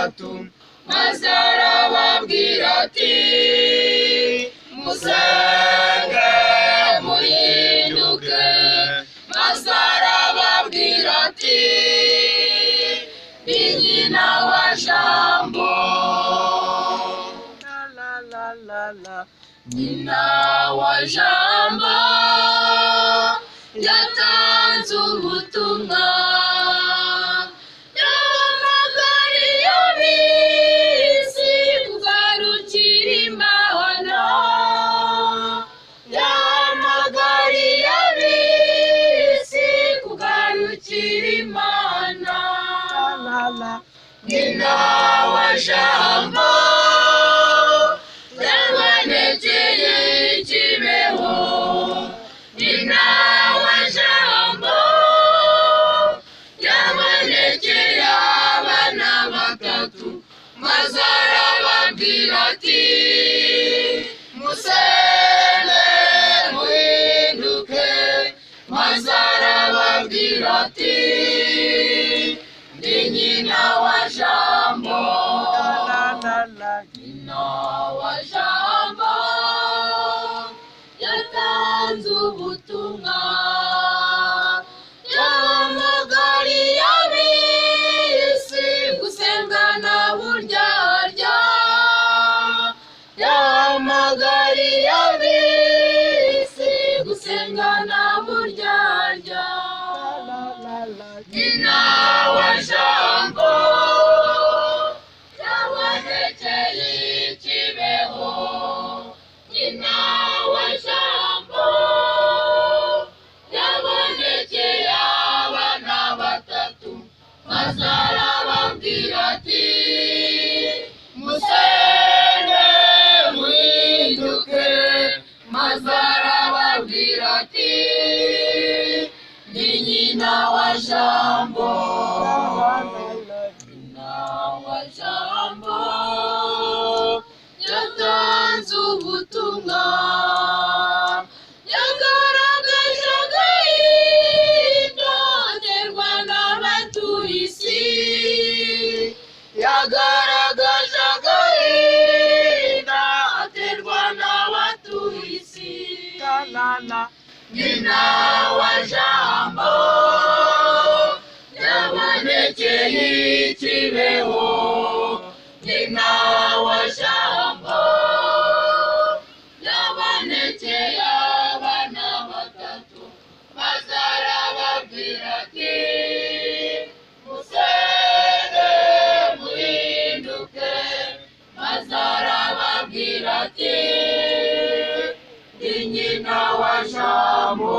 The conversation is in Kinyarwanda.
batatu maze arababwira ati musenge muhinduke maze arababwira ati ndi nyina wa jambo nyina wa jambo yatanze ubutumwa yahamagariye ab'isi kugarukira Imana yahamagariye ab'isi kugarukira Imana nyina wa jambo yabonekeye Kibeho nyina wa jambo yabonekeye abana batatu maze arababwira ati musenge muhinduke maze arababwira ati ndi nyina wa jambo nyina wa jambo yatanze ubutumwa yahamagariye ab'isi gusengana buryarya yahamagariye ab'isi gusengana buryarya nyina wa jambo yabonekeye Kibeho nyina wa jambo yabonekeye abana batatu maze arababwira ati musenge muhinduke maze arababwira ati ndi nyina wa jambo nyina wa jambo yatanze ubutumwa yagaragaje agahinda aterwa n'abatuye isi yagaragaje agahinda aterwa n'abatuye isi nyina wa jambo yabonekeye Kibeho nyina wa jambo yabonekeye abana batatu maze arababwira ati musenge muhinduke maze arababwira ati ndi nyina wa jambo